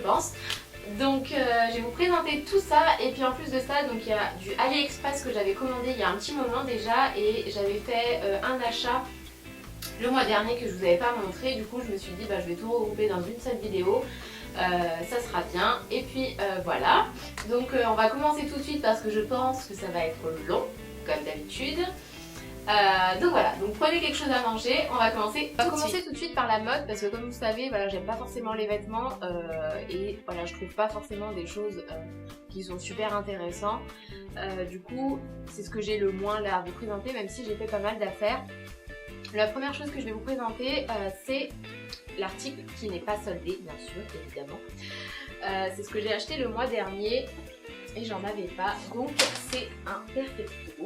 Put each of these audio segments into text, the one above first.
pense. Donc je vais vous présenter tout ça et puis en plus de ça donc il y a du AliExpress que j'avais commandé il y a un petit moment déjà et j'avais fait un achat le mois dernier que je vous avais pas montré. Du coup je me suis dit bah, je vais tout regrouper dans une seule vidéo, ça sera bien. Et puis voilà, donc on va commencer tout de suite parce que je pense que ça va être long comme d'habitude. Donc voilà, donc prenez quelque chose à manger, on va commencer tout de suite par la mode parce que comme vous savez, voilà, j'aime pas forcément les vêtements et voilà, je trouve pas forcément des choses qui sont super intéressantes. Du coup, c'est ce que j'ai le moins là à vous présenter, même si j'ai fait pas mal d'affaires. La première chose que je vais vous présenter, c'est l'article qui n'est pas soldé, bien sûr, évidemment. C'est ce que j'ai acheté le mois dernier et j'en avais pas, donc c'est un Perfecto.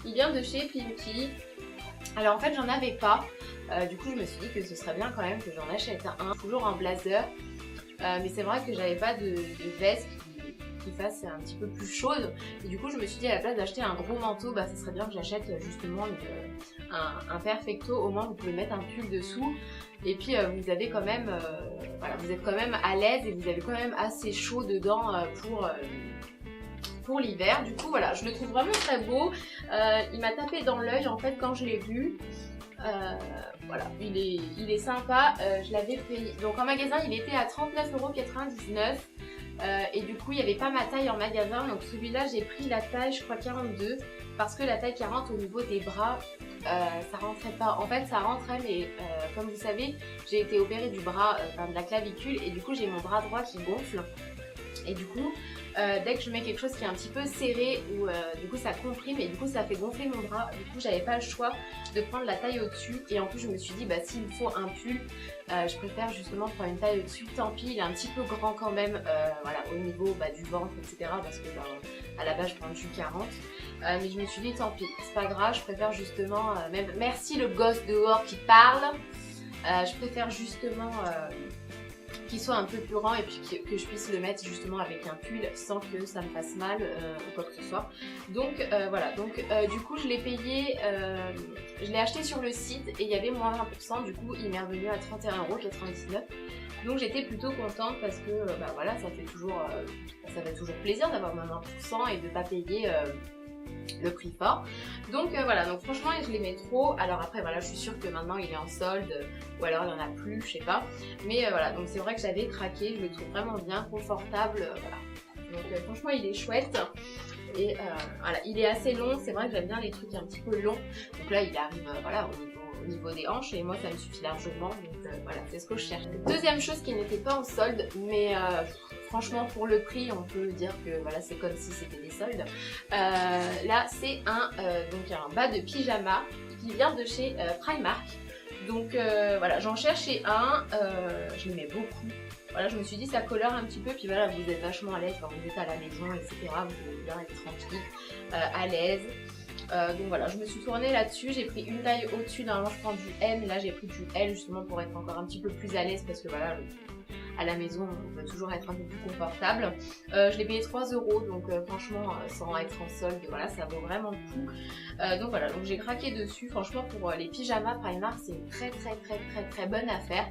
Il vient de chez Pimkie. Alors en fait j'en avais pas, du coup je me suis dit que ce serait bien quand même que j'en achète un, toujours en blazer, mais c'est vrai que j'avais pas de veste qui fasse un petit peu plus chaude et du coup je me suis dit à la place d'acheter un gros manteau, bah ce serait bien que j'achète justement un Perfecto, au moins vous pouvez mettre un pull dessous et puis vous avez quand même, voilà, vous êtes quand même à l'aise et vous avez quand même assez chaud dedans pour l'hiver. Du coup voilà, je le trouve vraiment très beau, il m'a tapé dans l'œil en fait quand je l'ai vu. Voilà, il est sympa, je l'avais payé, donc en magasin il était à 39,99 €, et du coup il n'y avait pas ma taille en magasin, donc celui-là j'ai pris la taille je crois 42 parce que la taille 40 au niveau des bras ça rentrait pas, en fait ça rentrait mais comme vous savez j'ai été opérée du bras, de la clavicule et du coup j'ai mon bras droit qui gonfle et du coup dès que je mets quelque chose qui est un petit peu serré ou du coup ça comprime et du coup ça fait gonfler mon bras, du coup j'avais pas le choix de prendre la taille au dessus et en plus je me suis dit bah s'il me faut un pull je préfère justement prendre une taille au dessus, tant pis il est un petit peu grand quand même, voilà, au niveau du ventre etc parce que à la base je prends du 40, mais je me suis dit tant pis c'est pas grave, je préfère justement même merci le gosse dehors qui parle, je préfère justement qu'il soit un peu plus grand et puis que je puisse le mettre justement avec un pull sans que ça me fasse mal ou quoi que ce soit. Donc voilà, donc du coup je l'ai payé, je l'ai acheté sur le site et il y avait moins 20%, du coup il m'est revenu à 31,99 €. Donc j'étais plutôt contente parce que bah voilà, ça fait toujours plaisir d'avoir moins 20% et de ne pas payer le prix fort. Donc voilà, donc franchement je l'aimais trop. Alors après voilà, je suis sûre que maintenant il est en solde ou alors il n'y en a plus, je sais pas, mais voilà, donc c'est vrai que j'avais craqué, je le trouve vraiment bien, confortable, voilà, donc franchement il est chouette et voilà, il est assez long, c'est vrai que j'aime bien les trucs un petit peu longs, donc là il arrive voilà au niveau des hanches et moi ça me suffit largement, donc voilà, c'est ce que je cherche. Deuxième chose qui n'était pas en solde, mais franchement pour le prix on peut dire que voilà, c'est comme si c'était des soldes. Là c'est donc un bas de pyjama qui vient de chez Primark. Donc voilà, j'en cherchais un, je l'aimais beaucoup. Voilà, je me suis dit ça colore un petit peu, puis voilà, vous êtes vachement à l'aise quand vous êtes à la maison, etc. Vous pouvez bien être tranquille, à l'aise. Donc voilà, je me suis tournée là-dessus, j'ai pris une taille au-dessus, normalement je prends du M, là j'ai pris du L justement pour être encore un petit peu plus à l'aise parce que voilà, à la maison on peut toujours être un peu plus confortable. Je l'ai payé 3 €, donc franchement sans être en solde, voilà, ça vaut vraiment le coup. Donc voilà, donc j'ai craqué dessus, franchement pour les pyjamas Primark c'est une très bonne affaire.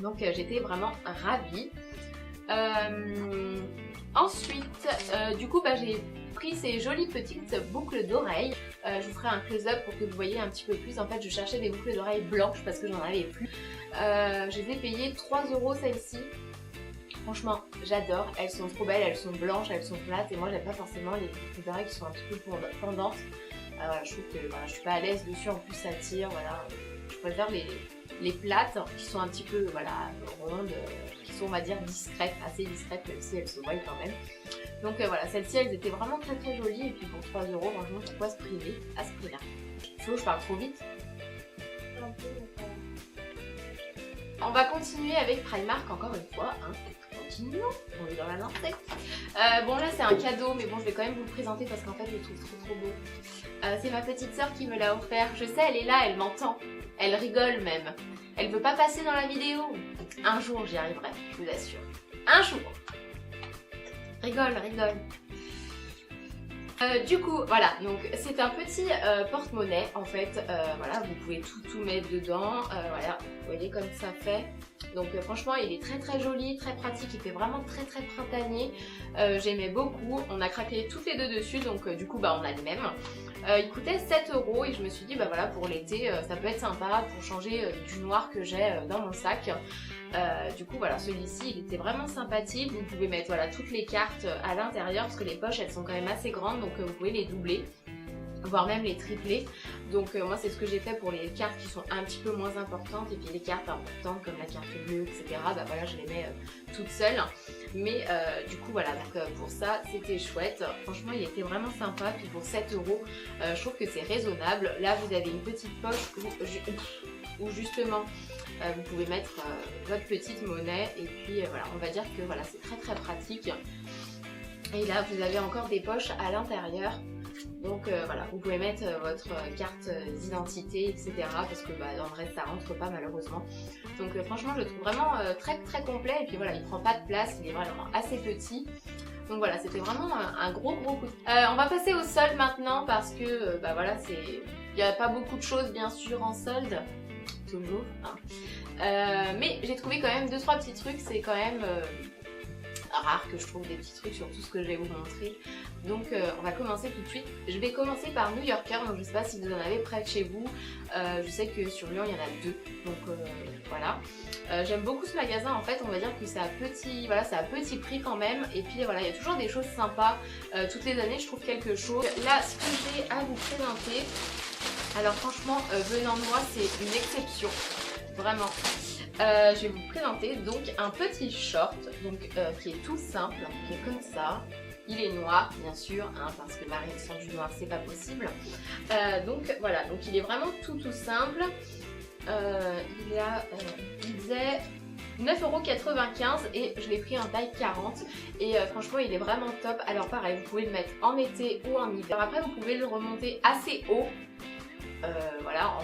Donc j'étais vraiment ravie. Ensuite, du coup bah, j'ai pris ces jolies petites boucles d'oreilles. Je vous ferai un close-up pour que vous voyez un petit peu plus. En fait je cherchais des boucles d'oreilles blanches parce que j'en avais plus. Je les ai payées 3 € celles-ci. Franchement j'adore, elles sont trop belles, elles sont blanches, elles sont plates et moi j'aime pas forcément les boucles d'oreilles qui sont un petit peu pendantes. Voilà, je trouve que voilà, je suis pas à l'aise dessus, en plus ça tire, voilà. Je préfère les plates qui sont un petit peu voilà, rondes, qui sont on va dire discrètes, assez discrètes même si elles se voient quand même. Donc voilà, celles-ci elles étaient vraiment très jolies et puis pour 3 €, franchement pourquoi se priver à ce prix-là? Faut que je parle trop vite. On va continuer avec Primark encore une fois, hein. Tranquillement, on est dans la lancée. Bon là c'est un cadeau mais bon je vais quand même vous le présenter parce qu'en fait je le trouve trop beau. C'est ma petite soeur qui me l'a offert, je sais elle est là, elle m'entend, elle rigole même. Elle veut pas passer dans la vidéo. Un jour j'y arriverai, je vous assure. Un jour. Rigole. Du coup voilà, donc c'est un petit porte-monnaie en fait, voilà, vous pouvez tout mettre dedans, voilà, vous voyez comme ça fait. Donc franchement il est très joli, très pratique, il fait vraiment très printanier, j'aimais beaucoup, on a craqué toutes les deux dessus, donc du coup bah on a le même. Il coûtait 7 € et je me suis dit bah voilà, pour l'été ça peut être sympa pour changer du noir que j'ai dans mon sac. Du coup voilà, celui-ci il était vraiment sympathique, vous pouvez mettre voilà toutes les cartes à l'intérieur parce que les poches elles sont quand même assez grandes, donc vous pouvez les doubler, voire même les tripler. Donc moi c'est ce que j'ai fait pour les cartes qui sont un petit peu moins importantes, et puis les cartes importantes comme la carte bleue etc, bah voilà je les mets toutes seules. Mais du coup voilà, donc pour ça c'était chouette, franchement il était vraiment sympa, puis pour 7 € je trouve que c'est raisonnable. Là vous avez une petite poche où justement vous pouvez mettre votre petite monnaie, et puis voilà, on va dire que voilà c'est très pratique. Et là vous avez encore des poches à l'intérieur. Donc voilà, vous pouvez mettre votre carte d'identité etc, parce que bah, dans le reste ça rentre pas malheureusement. Donc franchement je le trouve vraiment très complet, et puis voilà il prend pas de place, il est vraiment assez petit. Donc voilà, c'était vraiment un gros coup de... on va passer au solde maintenant parce que bah voilà, il n'y a pas beaucoup de choses bien sûr en solde, toujours, hein. Mais j'ai trouvé quand même 2-3 petits trucs, c'est quand même rare que je trouve des petits trucs sur tout ce que je vais vous montrer. Donc on va commencer tout de suite. Je vais commencer par New Yorker, donc je sais pas si vous en avez près de chez vous. Je sais que sur Lyon il y en a 2, donc voilà. J'aime beaucoup ce magasin, en fait on va dire que c'est à petit prix quand même, et puis voilà il y a toujours des choses sympas, toutes les années je trouve quelque chose. Là ce que j'ai à vous présenter, alors franchement venant de moi c'est une exception, vraiment. Je vais vous présenter donc un petit short donc, qui est tout simple, qui est comme ça. Il est noir bien sûr, hein, parce que Marie sans du noir c'est pas possible. Donc voilà, donc il est vraiment tout simple. Il faisait 9,95 € et je l'ai pris en taille 40, et franchement il est vraiment top. Alors pareil, vous pouvez le mettre en été ou en hiver. Après vous pouvez le remonter assez haut, voilà,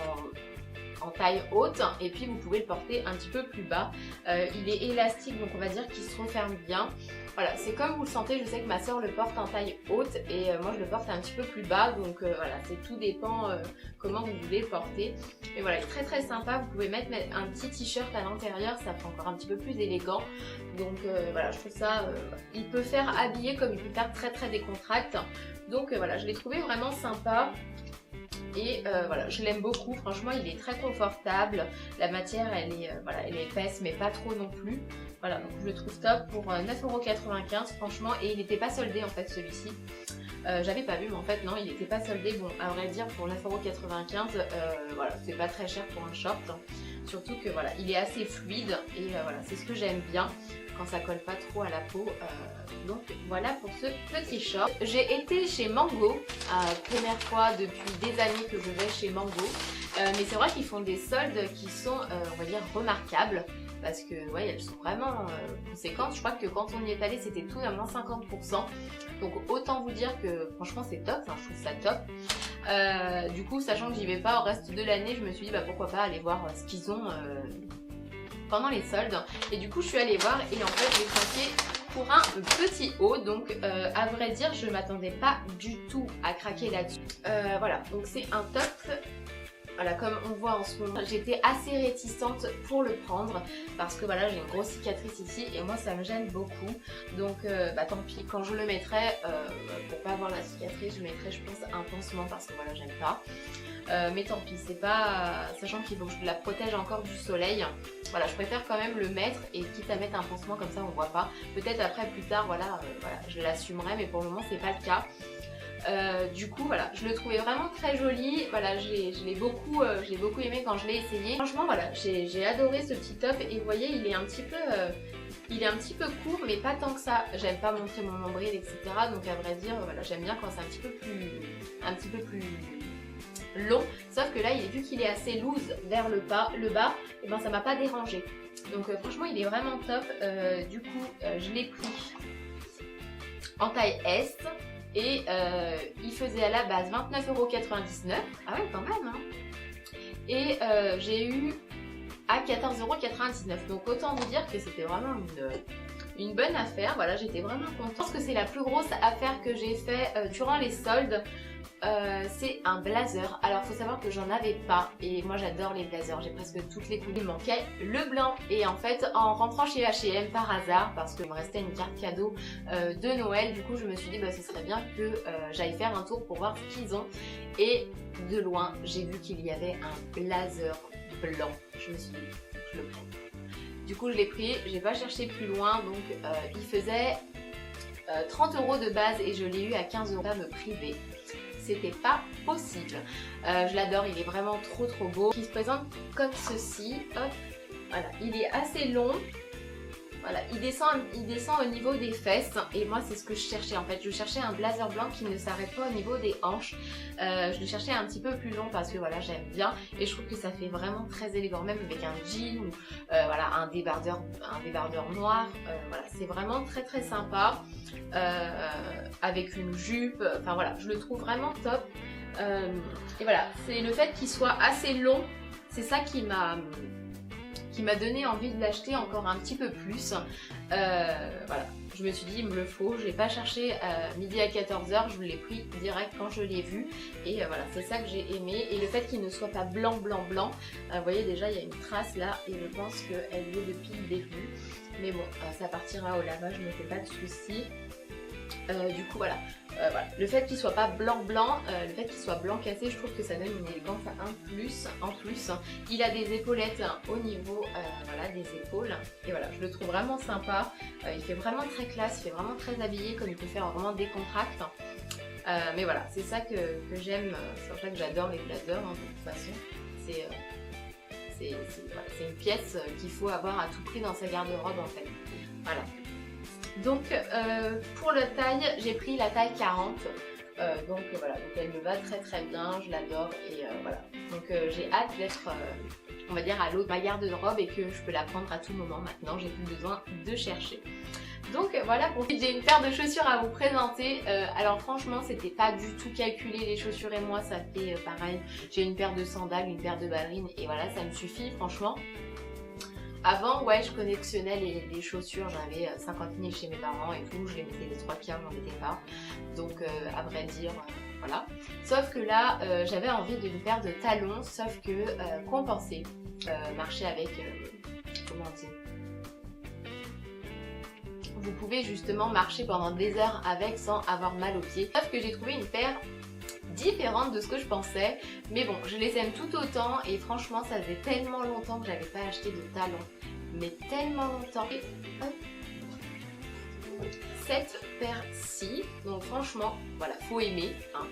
en taille haute, et puis vous pouvez le porter un petit peu plus bas. Il est élastique, donc on va dire qu'il se referme bien. Voilà, c'est comme vous le sentez, je sais que ma soeur le porte en taille haute et moi je le porte un petit peu plus bas, donc voilà, c'est tout dépend comment vous voulez le porter. Et voilà, il est très sympa, vous pouvez mettre un petit t-shirt à l'intérieur, ça fait encore un petit peu plus élégant. Donc voilà, je trouve ça, il peut faire habiller comme il peut faire très décontracte. Donc voilà, je l'ai trouvé vraiment sympa. Et voilà, je l'aime beaucoup, franchement il est très confortable, la matière elle est épaisse mais pas trop non plus. Voilà, donc je le trouve top pour 9,95 € franchement, et il n'était pas soldé en fait celui-ci. J'avais pas vu mais en fait non, il n'était pas soldé. Bon, à vrai dire pour 9,95 €, voilà, c'est pas très cher pour un short. Surtout que voilà, il est assez fluide, et voilà, c'est ce que j'aime bien quand ça colle pas trop à la peau. Donc voilà pour ce petit short. J'ai été chez Mango, première fois depuis des années que je vais chez Mango, mais c'est vrai qu'ils font des soldes qui sont on va dire remarquables, parce que ouais, elles sont vraiment conséquentes. Je crois que quand on y est allé c'était tout à moins 50%, donc autant vous dire que franchement c'est top, enfin, je trouve ça top. Du coup, sachant que j'y vais pas au reste de l'année, je me suis dit bah pourquoi pas aller voir ce qu'ils ont pendant les soldes. Et du coup je suis allée voir, et en fait j'ai craqué pour un petit haut. Donc à vrai dire je m'attendais pas du tout à craquer là-dessus. Voilà, donc c'est un top. Voilà, comme on voit en ce moment, j'étais assez réticente pour le prendre parce que voilà, j'ai une grosse cicatrice ici et moi ça me gêne beaucoup. Donc bah tant pis, quand je le mettrai, pour pas avoir la cicatrice, je mettrai je pense un pansement parce que voilà, j'aime pas. Mais tant pis, c'est pas... Sachant qu'il faut que je la protège encore du soleil. Voilà, je préfère quand même le mettre, et quitte à mettre un pansement comme ça on voit pas. Peut-être après plus tard, voilà, je l'assumerai, mais pour le moment c'est pas le cas. Du coup voilà, je le trouvais vraiment très joli. Voilà, je l'ai beaucoup aimé quand je l'ai essayé. Franchement voilà, j'ai adoré ce petit top, et vous voyez il est un petit peu court mais pas tant que ça. J'aime pas montrer mon nombril etc, donc à vrai dire voilà, j'aime bien quand c'est un petit peu plus long, sauf que là vu qu'il est assez loose vers le bas, et ben ça m'a pas dérangé. Donc franchement il est vraiment top. Du coup je l'ai pris en taille S. Et il faisait à la base 29,99 €. Ah ouais, quand même, hein. Et j'ai eu à 14,99 €. Donc autant vous dire que c'était vraiment une bonne affaire. Voilà, j'étais vraiment contente. Je pense que c'est la plus grosse affaire que j'ai fait durant les soldes. C'est un blazer. Alors faut savoir que j'en avais pas et moi j'adore les blazers, j'ai presque toutes les couleurs. Il manquait le blanc et en fait en rentrant chez H&M par hasard, parce qu'il me restait une carte cadeau de Noël, du coup je me suis dit bah ce serait bien que j'aille faire un tour pour voir ce qu'ils ont, et de loin j'ai vu qu'il y avait un blazer blanc. Je me suis dit je le prends. Du coup je l'ai pris, j'ai pas cherché plus loin, donc il faisait 30 € de base et je l'ai eu à 15 € à me priver. C'était pas possible. Je l'adore, il est vraiment trop beau. Il se présente comme ceci. Hop, voilà, il est assez long. Voilà, il descend au niveau des fesses et moi c'est ce que je cherchais en fait. Je cherchais un blazer blanc qui ne s'arrête pas au niveau des hanches. Je le cherchais un petit peu plus long parce que voilà, j'aime bien et je trouve que ça fait vraiment très élégant, même avec un jean ou voilà, un débardeur noir. Voilà, c'est vraiment très sympa avec une jupe. Enfin voilà, je le trouve vraiment top. Et voilà, c'est le fait qu'il soit assez long, c'est ça qui m'a donné envie de l'acheter encore un petit peu plus. Voilà, je me suis dit il me le faut, je l'ai pas cherché midi à 14 h, je l'ai pris direct quand je l'ai vu et voilà, c'est ça que j'ai aimé. Et le fait qu'il ne soit pas blanc, vous voyez déjà il y a une trace là et je pense qu'elle y est depuis le début, mais bon, ça partira au lavage, je ne me fais pas de soucis. Du coup voilà, le fait qu'il soit pas blanc, le fait qu'il soit blanc cassé, je trouve que ça donne une élégance en plus. Il a des épaulettes au niveau voilà, des épaules et voilà, je le trouve vraiment sympa. Il fait vraiment très classe, il fait vraiment très habillé, comme il peut faire vraiment décontracte. Mais voilà, c'est ça que j'aime, c'est pour ça que j'adore les blazers de toute façon. C'est une pièce qu'il faut avoir à tout prix dans sa garde-robe en fait. Voilà. Donc pour la taille, j'ai pris la taille 40. Donc voilà, donc elle me va très bien, je l'adore et voilà. Donc j'ai hâte d'être, on va dire, à l'autre ma garde-robe et que je peux la prendre à tout moment maintenant, j'ai plus besoin de chercher. Donc voilà, pour j'ai une paire de chaussures à vous présenter. Alors franchement c'était pas du tout calculé les chaussures et moi, ça fait pareil. J'ai une paire de sandales, une paire de ballerines et voilà, ça me suffit franchement. Avant, ouais, je collectionnais les chaussures, j'en avais 50 000 chez mes parents et tout, je les mettais les 3 quarts, j'en mettais pas. Donc à vrai dire, voilà. Sauf que là, j'avais envie d'une paire de talons, sauf que compensé. Marcher avec, comment dire, vous pouvez justement marcher pendant des heures avec sans avoir mal aux pieds. Sauf que j'ai trouvé une paire différente de ce que je pensais, mais bon, je les aime tout autant et franchement ça faisait tellement longtemps que j'avais pas acheté de talons, mais tellement longtemps. Et hop, cette paire-ci, donc franchement voilà, faut aimer, hein.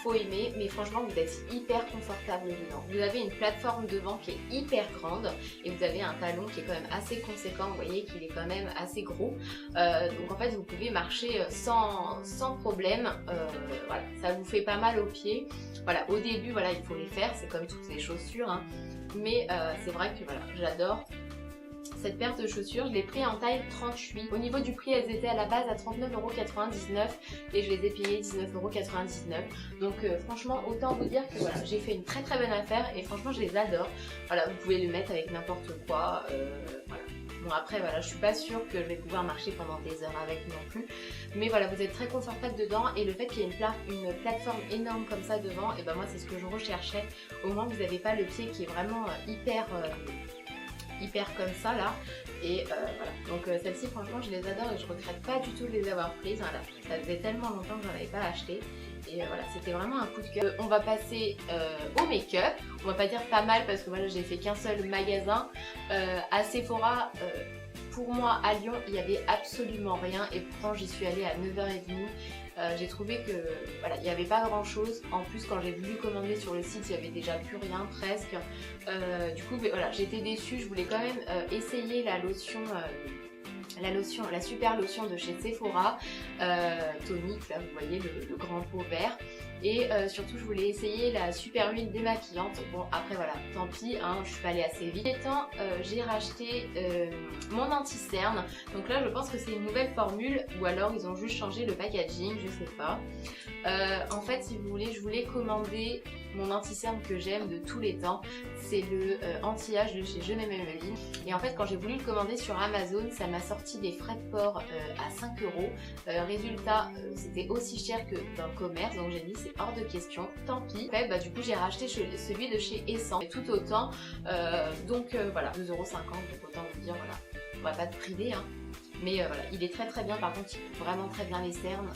Faut aimer, mais franchement vous êtes hyper confortable dedans. Vous avez une plateforme devant qui est hyper grande et vous avez un talon qui est quand même assez conséquent, vous voyez qu'il est quand même assez gros. Donc en fait vous pouvez marcher sans problème, voilà, ça vous fait pas mal aux pieds. Voilà, au début voilà, il faut les faire, c'est comme toutes les chaussures, hein. Mais c'est vrai que voilà, j'adore cette paire de chaussures. Je l'ai pris en taille 38. Au niveau du prix, elles étaient à la base à 39,99 € et je les ai payées 19,99 €. Donc franchement, autant vous dire que voilà, j'ai fait une très bonne affaire et franchement je les adore. Voilà, vous pouvez le mettre avec n'importe quoi. Voilà. Bon après voilà, je suis pas sûre que je vais pouvoir marcher pendant des heures avec non plus. Mais voilà, vous êtes très confortable dedans et le fait qu'il y ait une plateforme énorme comme ça devant, et ben moi c'est ce que je recherchais. Au moins vous n'avez pas le pied qui est vraiment hyper comme ça là, et voilà, donc celles-ci franchement je les adore et je regrette pas du tout de les avoir prises. Voilà, ça faisait tellement longtemps que j'en avais pas acheté et voilà, c'était vraiment un coup de cœur. On va passer au make-up. On va pas dire pas mal parce que voilà, j'ai fait qu'un seul magasin à Sephora. Pour moi à Lyon il n'y avait absolument rien et pourtant j'y suis allée à 9h30. J'ai trouvé que voilà, il n'y avait pas grand chose. En plus quand j'ai voulu commander sur le site, il n'y avait déjà plus rien presque. Du coup voilà, j'étais déçue. Je voulais quand même essayer la lotion, la super lotion de chez Sephora, tonique là, vous voyez le grand pot vert. Et surtout je voulais essayer la super huile démaquillante. Bon après voilà, tant pis, hein, je suis pas allée assez vite. Étant, j'ai racheté mon anti-cerne. Donc là je pense que c'est une nouvelle formule ou alors ils ont juste changé le packaging, je sais pas. En fait si vous voulez, je voulais commander mon anti-cerne que j'aime de tous les temps. C'est le anti-âge de chez Je m'aime Emeline. Et en fait quand j'ai voulu le commander sur Amazon, ça m'a sorti des frais de port à 5 euros. Résultat, c'était aussi cher que dans le commerce, donc j'ai dit c'est hors de question, tant pis. Après, bah, du coup j'ai racheté celui de chez Essence, tout autant, donc voilà, 2,50 €, donc autant vous dire, voilà, on va pas te priver, hein. Mais voilà, il est très très bien, par contre il coupe vraiment très bien les cernes,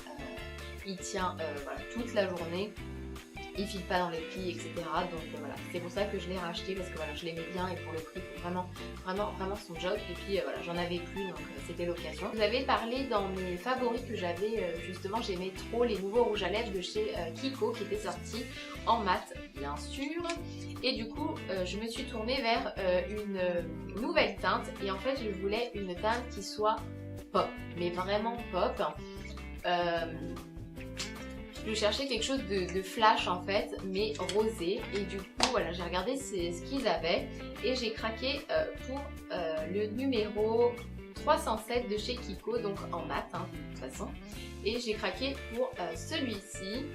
il tient voilà, toute la journée. Il file pas dans les plis, etc. Donc voilà, c'est pour ça que je l'ai racheté parce que voilà, je l'aimais bien et pour le prix, vraiment son job. Et puis voilà, j'en avais plus, donc c'était l'occasion. Vous avez parlé dans mes favoris que j'avais, justement, j'aimais trop les nouveaux rouges à lèvres de chez Kiko qui étaient sortis en mat, bien sûr. Et du coup, je me suis tournée vers une nouvelle teinte. Et en fait, je voulais une teinte qui soit pop, mais vraiment pop. Je cherchais quelque chose de flash en fait, mais rosé. Et du coup, voilà, j'ai regardé ce qu'ils avaient et j'ai craqué pour le numéro 307 de chez Kiko, donc en mat, hein, de toute façon. Et j'ai craqué pour celui-ci.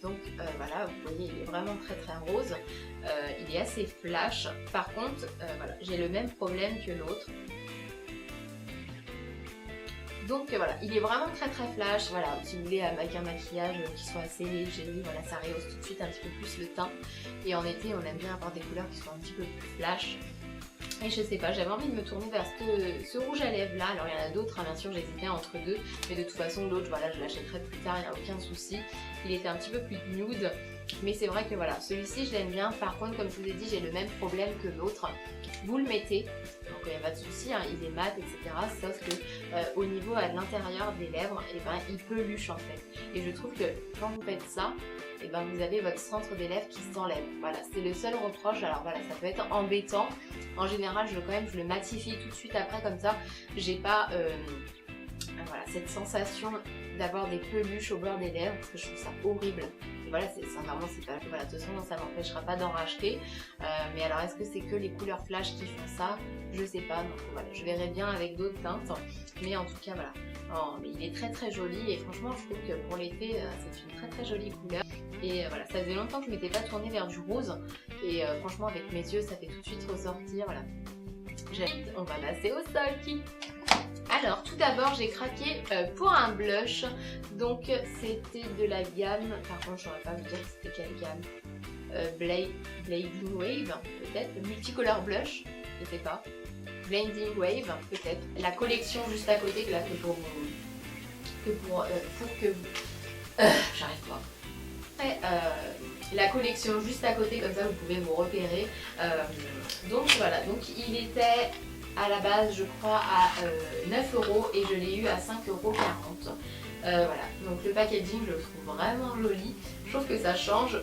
Donc voilà, vous voyez, il est vraiment très très rose. Il est assez flash. Par contre, voilà, j'ai le même problème que l'autre. Donc voilà, il est vraiment très très flash. Voilà, si vous voulez avec un maquillage qui soit assez léger, voilà, ça rehausse tout de suite un petit peu plus le teint. Et en été, on aime bien avoir des couleurs qui sont un petit peu plus flash. Et je sais pas, j'avais envie de me tourner vers ce rouge à lèvres là. Alors il y en a d'autres, hein, bien sûr, j'hésitais entre deux. Mais de toute façon, l'autre, voilà, je l'achèterai plus tard, il n'y a aucun souci. Il était un petit peu plus nude. Mais c'est vrai que voilà, celui-ci je l'aime bien. Par contre, comme je vous ai dit, j'ai le même problème que l'autre. Vous le mettez, donc il n'y a pas de souci, hein, il est mat, etc. Sauf que au niveau de l'intérieur des lèvres, et ben, il peluche en fait. Et je trouve que quand vous faites ça, et ben, vous avez votre centre des lèvres qui s'enlève. Voilà, c'est le seul reproche. Alors voilà, ça peut être embêtant. En général, je le matifie tout de suite après, comme ça, j'ai pas voilà, cette sensation d'avoir des peluches au bord des lèvres, parce que je trouve ça horrible. Et voilà, sincèrement, c'est pas... Voilà, de toute façon, ça m'empêchera pas d'en racheter. Mais alors, est-ce que c'est que les couleurs flash qui font ça? Je sais pas. Donc voilà, je verrai bien avec d'autres teintes. Mais en tout cas, voilà. Oh, mais il est très très joli. Et franchement, je trouve que pour l'été, c'est une très très jolie couleur. Et voilà, ça faisait longtemps que je m'étais pas tournée vers du rose. Et franchement, avec mes yeux, ça fait tout de suite ressortir. Voilà. On va passer au sol. Alors tout d'abord j'ai craqué pour un blush, donc c'était de la gamme, par contre je saurais pas vous dire c'était quelle gamme, Blending Wave peut-être, multicolor blush, je sais pas, Blending Wave peut-être, la collection juste à côté que là pour que vous, j'arrive pas. Après, la collection juste à côté, comme ça vous pouvez vous repérer. Donc voilà, donc il était à la base je crois à 9 € et je l'ai eu à 5,40 €. Voilà, donc le packaging je le trouve vraiment joli. Je trouve que ça change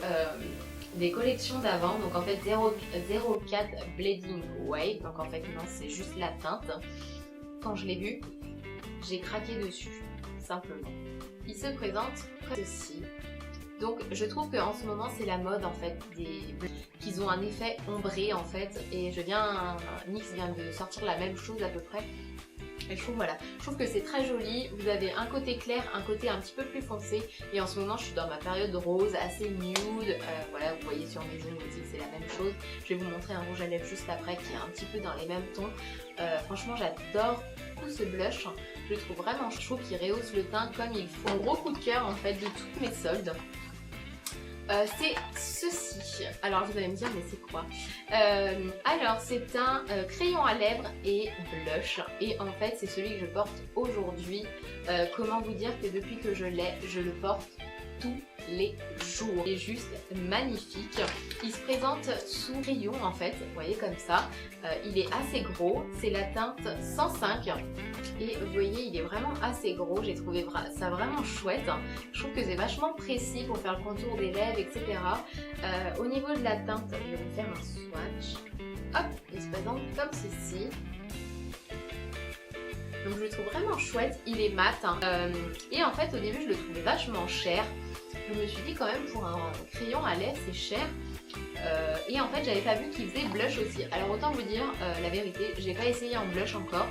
des collections d'avant. Donc en fait 04 Blending Wave, donc en fait non, c'est juste la teinte. Quand je l'ai vu, j'ai craqué dessus, simplement. Il se présente comme ceci. Donc je trouve qu'en ce moment c'est la mode en fait qu'ils ont un effet ombré en fait, et NYX vient de sortir la même chose à peu près. Et je trouve que c'est très joli. Vous avez un côté clair, un côté un petit peu plus foncé. Et en ce moment je suis dans ma période rose assez nude. Voilà, vous voyez sur mes ongles aussi c'est la même chose. Je vais vous montrer un rouge à lèvres juste après qui est un petit peu dans les mêmes tons. Franchement j'adore beaucoup ce blush. Je le trouve vraiment chaud, qui rehausse le teint comme il faut. Mon gros coup de cœur en fait de toutes mes soldes. C'est ceci. Alors vous allez me dire mais c'est quoi? Alors c'est un crayon à lèvres et blush, et en fait c'est celui que je porte aujourd'hui. Comment vous dire que depuis que je l'ai, je le porte tous les jours. Il est juste magnifique. Il se présente sous crayon en fait, vous voyez comme ça. Il est assez gros, c'est la teinte 105 et vous voyez il est vraiment assez gros. J'ai trouvé ça vraiment chouette. Je trouve que c'est vachement précis pour faire le contour des lèvres, etc. Au niveau de la teinte, je vais vous faire un swatch. Hop, il se présente comme ceci. Donc je le trouve vraiment chouette, il est mat hein. Et en fait au début je le trouvais vachement cher. je me suis dit quand même pour un crayon à lèvres c'est cher. Et en fait j'avais pas vu qu'il faisait blush aussi. Alors autant vous dire la vérité, j'ai pas essayé en blush encore.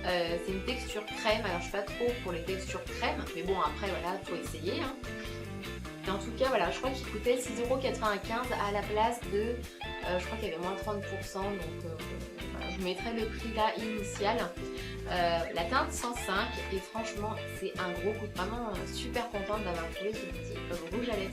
C'est une texture crème, alors je suis pas trop pour les textures crème, mais bon après voilà, faut essayer hein. Et en tout cas voilà, je crois qu'il coûtait 6,95 € à la place de, je crois qu'il y avait moins 30%, donc voilà, je vous mettrai le prix là initial. La teinte 105 et franchement c'est un gros coup, vraiment super contente d'avoir trouvé ce petit rouge à lèvres.